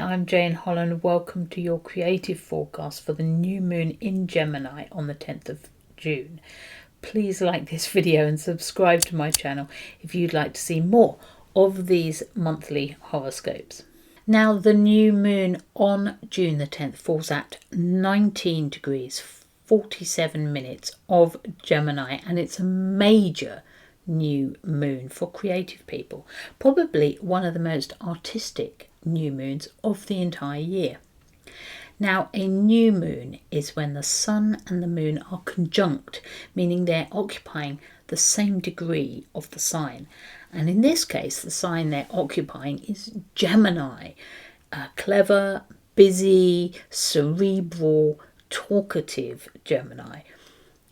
I'm Jane Holland. Welcome to your creative forecast for the new moon in Gemini on the 10th of June. Please like this video and subscribe to my channel if you'd like to see more of these monthly horoscopes. Now, the new moon on June the 10th falls at 19 degrees 47 minutes of Gemini, and it's a major new moon for creative people, probably one of the most artistic new moons of the entire year. Now, a new moon is when the sun and the moon are conjunct, meaning they're occupying the same degree of the sign. And in this case, the sign they're occupying is Gemini, clever, busy, cerebral, talkative Gemini.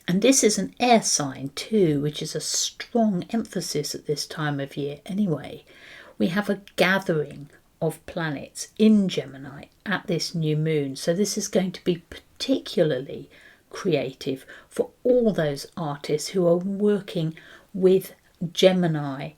And this is an air sign too, which is a strong emphasis at this time of year anyway. We have a gathering of planets in Gemini at this new moon. So this is going to be particularly creative for all those artists who are working with Gemini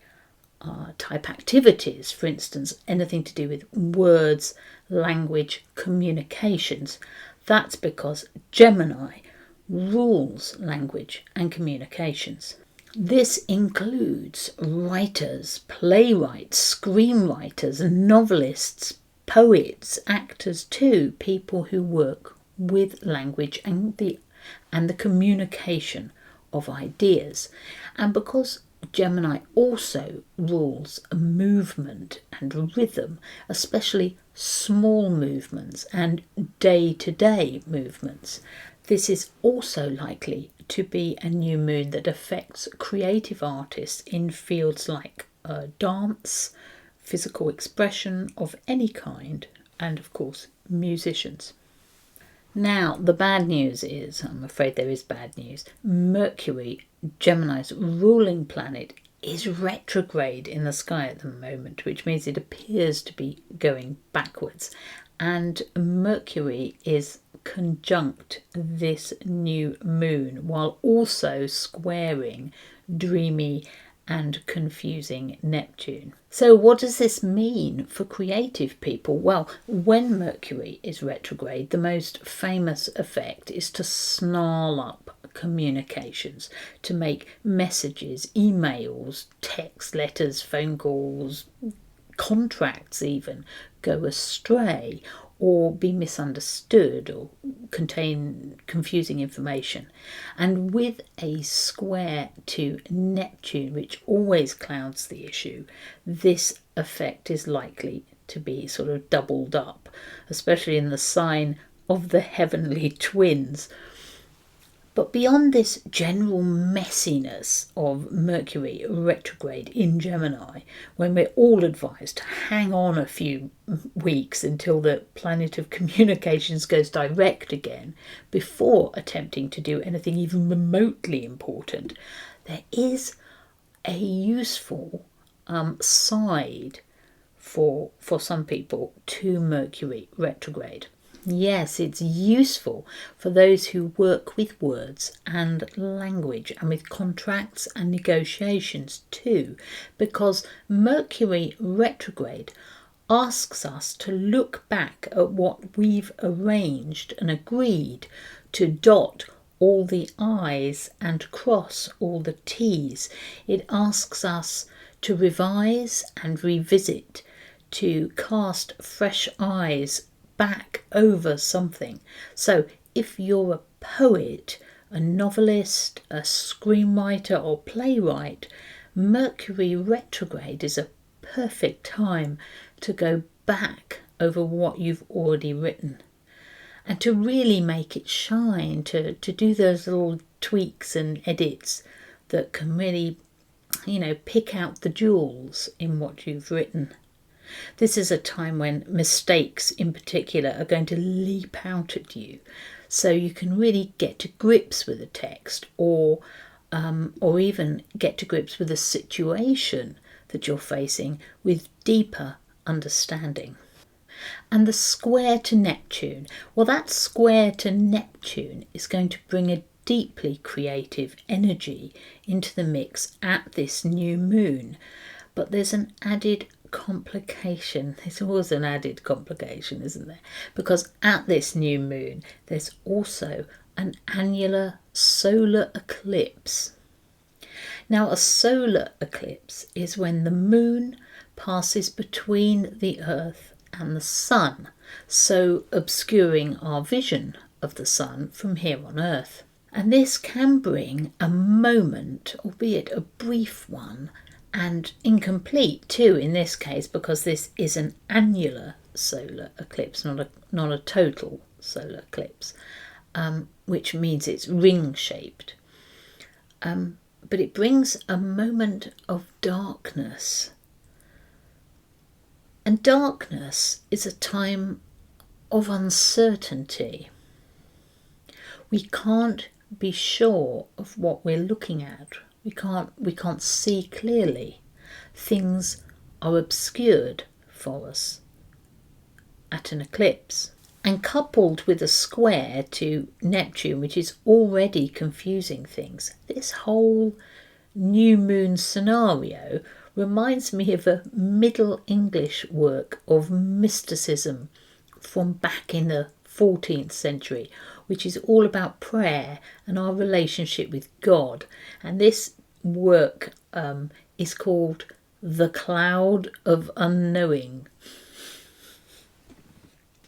type activities. For instance, anything to do with words, language, communications. That's because Gemini rules language and communications. This includes writers, playwrights, screenwriters, novelists, poets, actors too, people who work with language and the communication of ideas. And because Gemini also rules movement and rhythm, especially small movements and day-to-day movements, this is also likely to be a new moon that affects creative artists in fields like dance, physical expression of any kind, and of course musicians. Now, the bad news is, I'm afraid there is bad news, Mercury, Gemini's ruling planet, is retrograde in the sky at the moment, which means it appears to be going backwards. And Mercury is conjunct this new moon while also squaring dreamy and confusing Neptune. So what does this mean for creative people? Well, when Mercury is retrograde, the most famous effect is to snarl up communications, to make messages, emails, text, letters, phone calls, contracts even go astray or be misunderstood or contain confusing information. And with a square to Neptune, which always clouds the issue, this effect is likely to be sort of doubled up, especially in the sign of the heavenly twins. But beyond this general messiness of Mercury retrograde in Gemini, when we're all advised to hang on a few weeks until the planet of communications goes direct again before attempting to do anything even remotely important, there is a useful side for some people to Mercury retrograde. Yes, it's useful for those who work with words and language and with contracts and negotiations too, because Mercury retrograde asks us to look back at what we've arranged and agreed, to dot all the I's and cross all the T's. It asks us to revise and revisit, to cast fresh eyes back over something. So if you're a poet, a novelist, a screenwriter or playwright, Mercury retrograde is a perfect time to go back over what you've already written and to really make it shine, to do those little tweaks and edits that can really, pick out the jewels in what you've written. This is a time when mistakes in particular are going to leap out at you, so you can really get to grips with a text or even get to grips with a situation that you're facing with deeper understanding. And the square to Neptune, well, that square to Neptune is going to bring a deeply creative energy into the mix at this new moon. But there's an added complication. There's always an added complication, isn't there? Because at this new moon, there's also an annular solar eclipse. Now, a solar eclipse is when the moon passes between the Earth and the Sun, so obscuring our vision of the Sun from here on Earth. And this can bring a moment, albeit a brief one, and incomplete too in this case, because this is an annular solar eclipse, not a total solar eclipse, which means it's ring-shaped. But it brings a moment of darkness. And darkness is a time of uncertainty. We can't be sure of what we're looking at. We can't see clearly. Things are obscured for us at an eclipse. And coupled with a square to Neptune, which is already confusing things, this whole new moon scenario reminds me of a Middle English work of mysticism from back in the 14th century, which is all about prayer and our relationship with God. And this work is called The Cloud of Unknowing.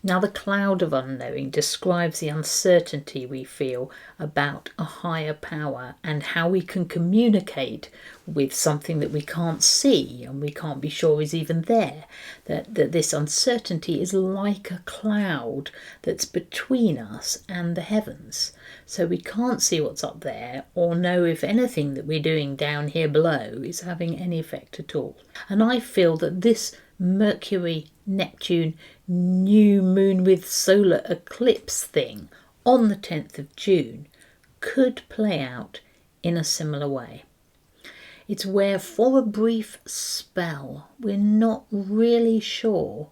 Now, the cloud of unknowing describes the uncertainty we feel about a higher power and how we can communicate with something that we can't see and we can't be sure is even there. That this uncertainty is like a cloud that's between us and the heavens. So we can't see what's up there or know if anything that we're doing down here below is having any effect at all. And I feel that this Mercury, Neptune, new moon with solar eclipse thing on the 10th of June could play out in a similar way. It's where for a brief spell we're not really sure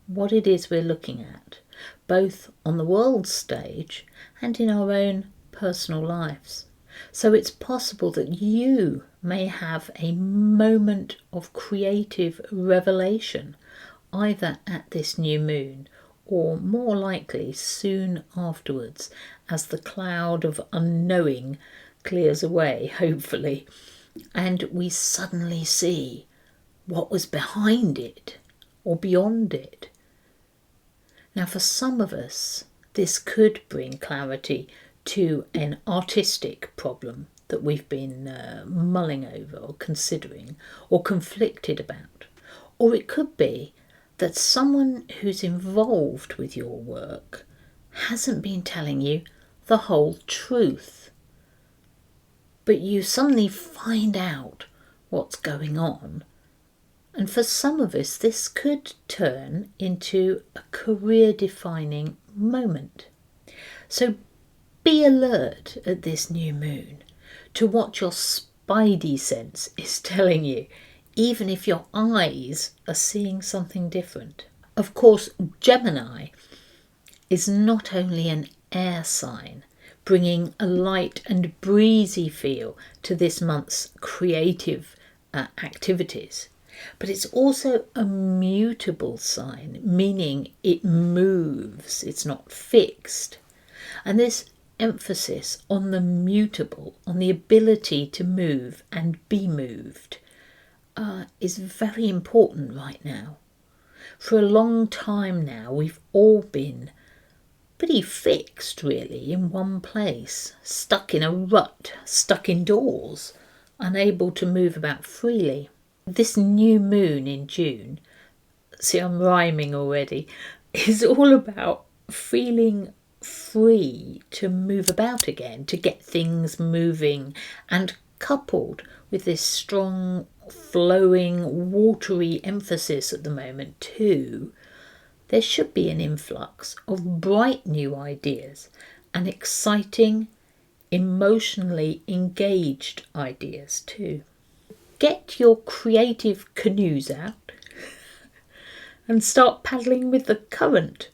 what it is we're looking at, both on the world stage and in our own personal lives. So it's possible that you may have a moment of creative revelation either at this new moon or more likely soon afterwards as the cloud of unknowing clears away, hopefully, and we suddenly see what was behind it or beyond it. Now, for some of us, this could bring clarity to an artistic problem that we've been mulling over or considering or conflicted about. Or it could be that someone who's involved with your work hasn't been telling you the whole truth. But you suddenly find out what's going on. And for some of us, this could turn into a career-defining moment. So be alert at this new moon to what your spidey sense is telling you, even if your eyes are seeing something different. Of course, Gemini is not only an air sign, bringing a light and breezy feel to this month's creative activities, but it's also a mutable sign, meaning it moves, it's not fixed. And this emphasis on the mutable, on the ability to move and be moved, is very important right now. For a long time now, we've all been pretty fixed, really, in one place, stuck in a rut, stuck indoors, unable to move about freely. This new moon in June, see, I'm rhyming already, is all about feeling free to move about again, to get things moving, and coupled with this strong, flowing, watery emphasis at the moment too, there should be an influx of bright new ideas and exciting, emotionally engaged ideas too. Get your creative canoes out and start paddling with the current.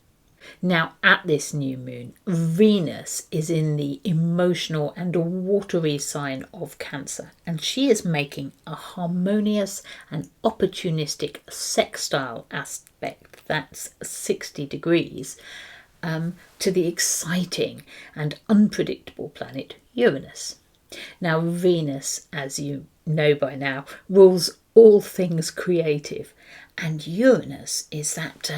Now, at this new moon, Venus is in the emotional and watery sign of Cancer, and she is making a harmonious and opportunistic sextile aspect, that's 60 degrees, to the exciting and unpredictable planet Uranus. Now, Venus, as you know by now, rules all things creative, and Uranus is that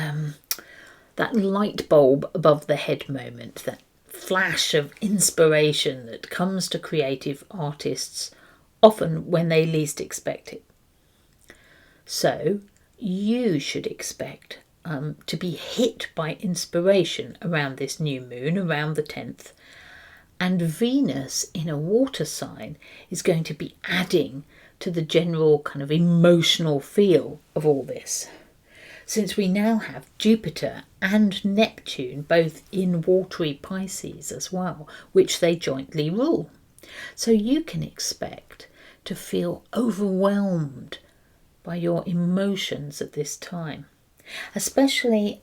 light bulb above the head moment, that flash of inspiration that comes to creative artists often when they least expect it. So you should expect to be hit by inspiration around this new moon, around the 10th, and Venus in a water sign is going to be adding to the general kind of emotional feel of all this, since we now have Jupiter and Neptune both in watery Pisces as well, which they jointly rule. So you can expect to feel overwhelmed by your emotions at this time, especially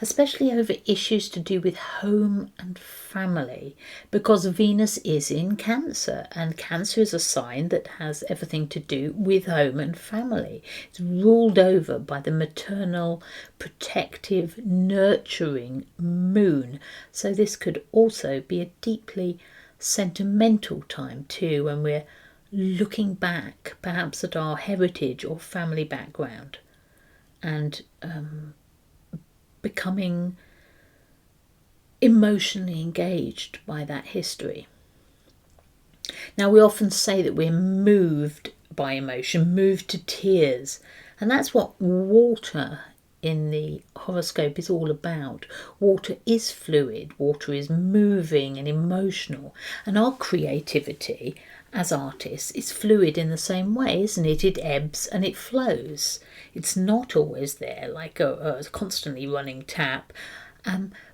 over issues to do with home and family, because Venus is in Cancer, and Cancer is a sign that has everything to do with home and family. It's ruled over by the maternal, protective, nurturing moon. So this could also be a deeply sentimental time too, when we're looking back perhaps at our heritage or family background and becoming emotionally engaged by that history. Now, we often say that we're moved by emotion, moved to tears, and that's what water in the horoscope is all about. Water is fluid, water is moving and emotional, and our creativity as artists is fluid in the same way, isn't it? It ebbs and it flows. It's not always there like a constantly running tap,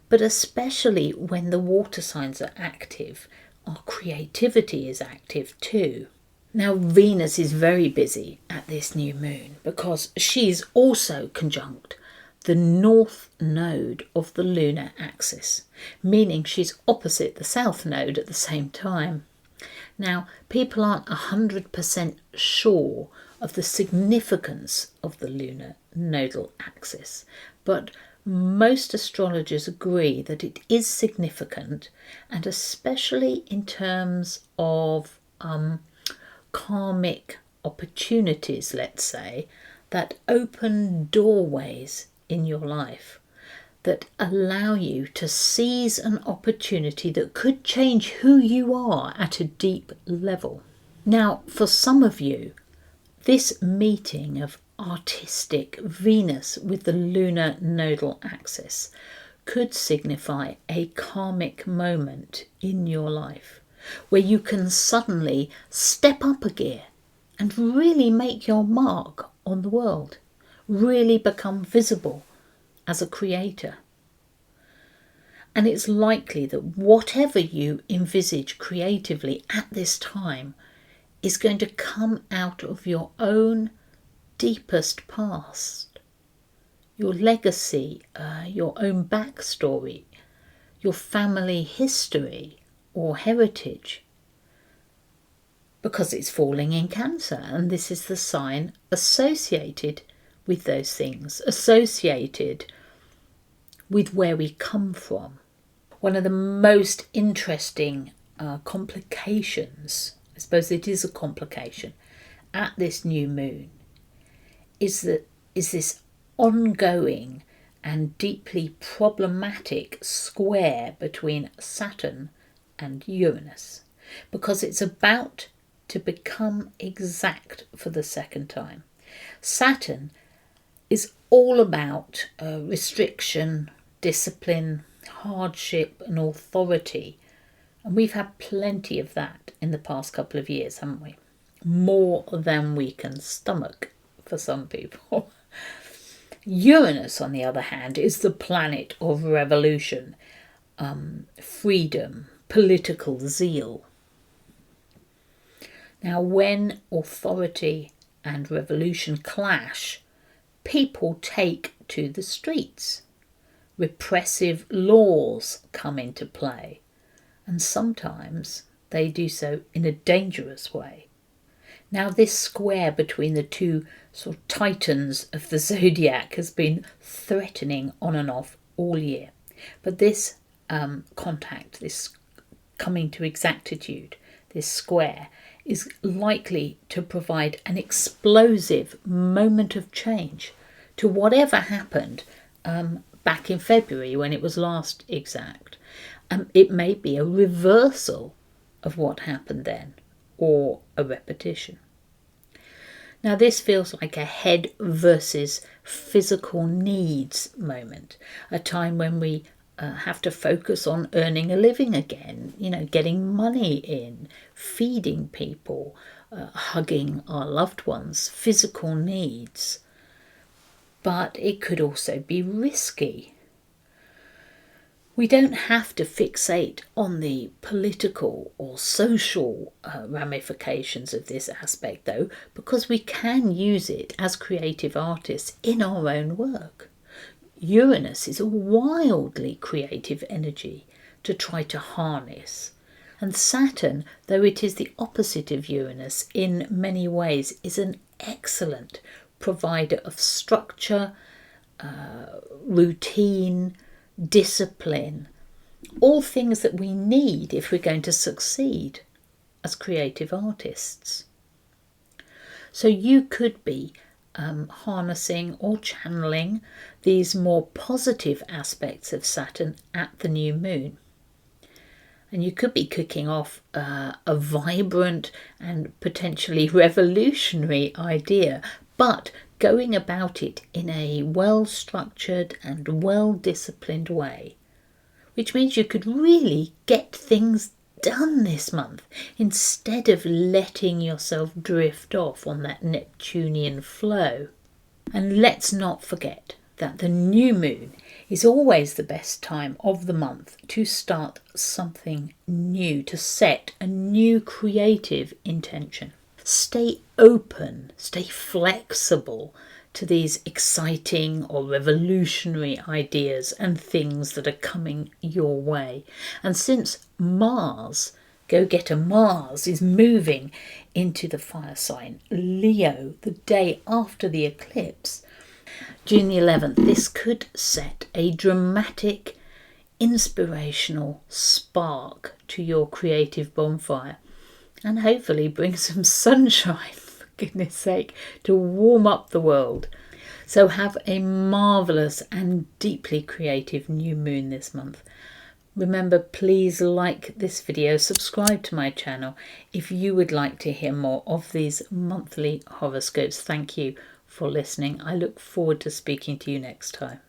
but especially when the water signs are active, our creativity is active too. Now, Venus is very busy at this new moon because she's also conjunct the north node of the lunar axis, meaning she's opposite the south node at the same time. Now, people aren't 100% sure of the significance of the lunar nodal axis, but most astrologers agree that it is significant, and especially in terms of karmic opportunities, let's say, that open doorways in your life that allow you to seize an opportunity that could change who you are at a deep level. Now, for some of you, this meeting of artistic Venus with the lunar nodal axis could signify a karmic moment in your life where you can suddenly step up a gear and really make your mark on the world, really become visible as a creator. And it's likely that whatever you envisage creatively at this time is going to come out of your own deepest past, your legacy, your own backstory, your family history or heritage, because it's falling in Cancer, and this is the sign associated with those things, associated with where we come from. One of the most interesting complications, I suppose it is a complication, at this new moon is this ongoing and deeply problematic square between Saturn and Uranus, because it's about to become exact for the second time. Saturn is all about restriction, discipline, hardship and authority, and we've had plenty of that in the past couple of years, haven't we? More than we can stomach for some people. Uranus, on the other hand, is the planet of revolution, freedom, political zeal. Now, when authority and revolution clash, people take to the streets. repressive laws come into play, and sometimes they do so in a dangerous way. Now, this square between the two sort of titans of the zodiac has been threatening on and off all year. But this contact, this coming to exactitude, this square, is likely to provide an explosive moment of change to whatever happened back in February when it was last exact. It may be a reversal of what happened then, or a repetition. Now, this feels like a head versus physical needs moment, a time when we have to focus on earning a living again, getting money in, feeding people, hugging our loved ones, physical needs. But it could also be risky. We don't have to fixate on the political or social ramifications of this aspect, though, because we can use it as creative artists in our own work. Uranus is a wildly creative energy to try to harness. And Saturn, though it is the opposite of Uranus in many ways, is an excellent provider of structure, routine, discipline, all things that we need if we're going to succeed as creative artists. So you could be harnessing or channeling these more positive aspects of Saturn at the new moon. And you could be kicking off a vibrant and potentially revolutionary idea, but going about it in a well-structured and well-disciplined way, which means you could really get things done this month instead of letting yourself drift off on that Neptunian flow. And let's not forget that the new moon is always the best time of the month to start something new, to set a new creative intention. Stay open, stay flexible to these exciting or revolutionary ideas and things that are coming your way. And since Mars, go-getter Mars, is moving into the fire sign Leo the day after the eclipse, June the 11th, this could set a dramatic, inspirational spark to your creative bonfire, and hopefully bring some sunshine, for goodness sake, to warm up the world. So have a marvellous and deeply creative new moon this month. Remember, please like this video, subscribe to my channel if you would like to hear more of these monthly horoscopes. Thank you for listening. I look forward to speaking to you next time.